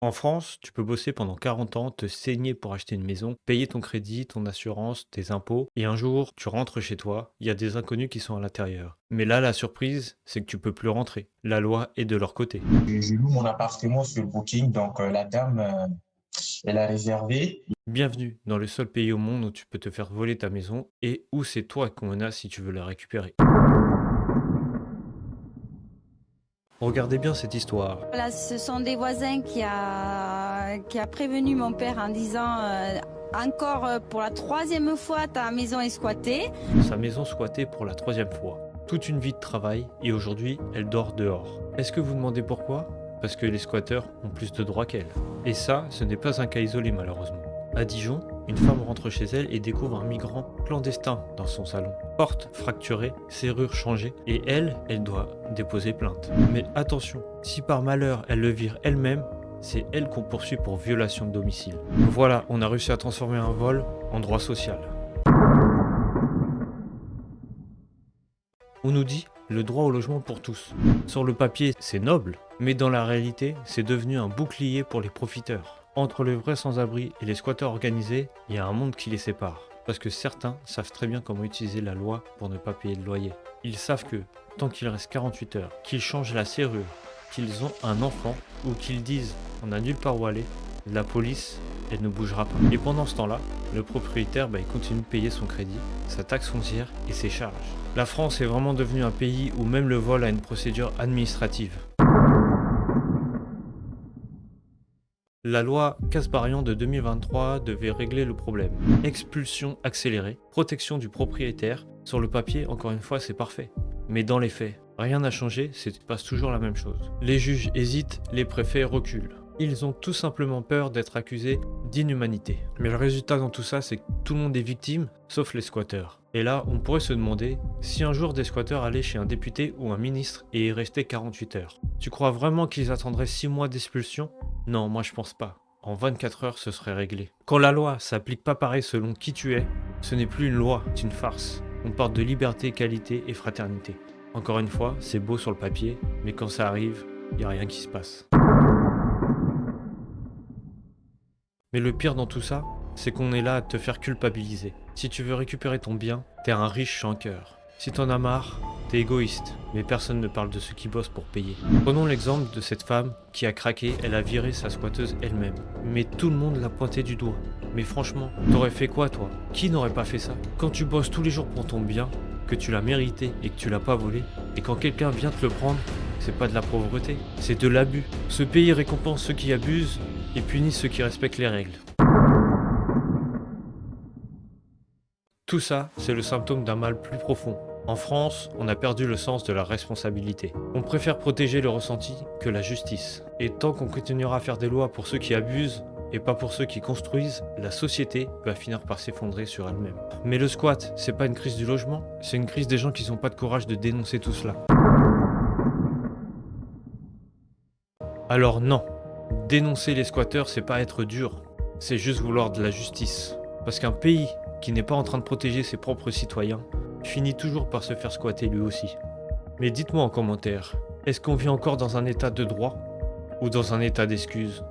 En France, tu peux bosser pendant 40 ans, te saigner pour acheter une maison, payer ton crédit, ton assurance, tes impôts, et un jour, tu rentres chez toi, il y a des inconnus qui sont à l'intérieur. Mais là, la surprise, c'est que tu peux plus rentrer. La loi est de leur côté. Je loue mon appartement sur Booking, donc la dame, elle a réservé. Bienvenue dans le seul pays au monde où tu peux te faire voler ta maison et où c'est toi qu'on menace si tu veux la récupérer. Regardez bien cette histoire. Voilà, ce sont des voisins qui a prévenu mon père en disant encore pour la troisième fois ta maison est squattée. Sa maison squattée pour la troisième fois. Toute une vie de travail et aujourd'hui, elle dort dehors. Est-ce que vous demandez pourquoi? Parce que les squatteurs ont plus de droits qu'elle. Et ça, ce n'est pas un cas isolé malheureusement. À Dijon, une femme rentre chez elle et découvre un migrant clandestin dans son salon. Porte fracturée, serrure changée, et elle doit déposer plainte. Mais attention, si par malheur elle le vire elle-même, c'est elle qu'on poursuit pour violation de domicile. Voilà, on a réussi à transformer un vol en droit social. On nous dit le droit au logement pour tous. Sur le papier, c'est noble, mais dans la réalité, c'est devenu un bouclier pour les profiteurs. Entre les vrais sans-abri et les squatteurs organisés, il y a un monde qui les sépare. Parce que certains savent très bien comment utiliser la loi pour ne pas payer de loyer. Ils savent que, tant qu'il reste 48 heures, qu'ils changent la serrure, qu'ils ont un enfant, ou qu'ils disent on n'a nulle part où aller, la police, elle ne bougera pas. Et pendant ce temps-là, le propriétaire, il continue de payer son crédit, sa taxe foncière et ses charges. La France est vraiment devenue un pays où même le vol a une procédure administrative. La loi Kasbarian de 2023 devait régler le problème. Expulsion accélérée, protection du propriétaire. Sur le papier, encore une fois, c'est parfait. Mais dans les faits, rien n'a changé, c'est passe toujours la même chose. Les juges hésitent, les préfets reculent. Ils ont tout simplement peur d'être accusés d'inhumanité. Mais le résultat dans tout ça, c'est que tout le monde est victime, sauf les squatteurs. Et là, on pourrait se demander si un jour des squatteurs allaient chez un député ou un ministre et y restaient 48 heures. Tu crois vraiment qu'ils attendraient 6 mois d'expulsion? Non, moi je pense pas. En 24 heures, ce serait réglé. Quand la loi s'applique pas pareil selon qui tu es, ce n'est plus une loi, c'est une farce. On parle de liberté, qualité et fraternité. Encore une fois, c'est beau sur le papier, mais quand ça arrive, il n'y a rien qui se passe. Mais le pire dans tout ça, c'est qu'on est là à te faire culpabiliser. Si tu veux récupérer ton bien, t'es un riche sans cœur. Si t'en as marre, t'es égoïste. Mais personne ne parle de ceux qui bossent pour payer. Prenons l'exemple de cette femme qui a craqué, elle a viré sa squatteuse elle-même. Mais tout le monde l'a pointé du doigt. Mais franchement, t'aurais fait quoi toi? Qui n'aurait pas fait ça? Quand tu bosses tous les jours pour ton bien, que tu l'as mérité et que tu l'as pas volé, et quand quelqu'un vient te le prendre, c'est pas de la pauvreté, c'est de l'abus. Ce pays récompense ceux qui abusent et punit ceux qui respectent les règles. Tout ça, c'est le symptôme d'un mal plus profond. En France, on a perdu le sens de la responsabilité. On préfère protéger le ressenti que la justice. Et tant qu'on continuera à faire des lois pour ceux qui abusent et pas pour ceux qui construisent, la société va finir par s'effondrer sur elle-même. Mais le squat, c'est pas une crise du logement, c'est une crise des gens qui n'ont pas de courage de dénoncer tout cela. Alors non, dénoncer les squatteurs, c'est pas être dur, c'est juste vouloir de la justice. Parce qu'un pays qui n'est pas en train de protéger ses propres citoyens finit toujours par se faire squatter lui aussi. Mais dites-moi en commentaire, est-ce qu'on vit encore dans un état de droit ou dans un état d'excuse?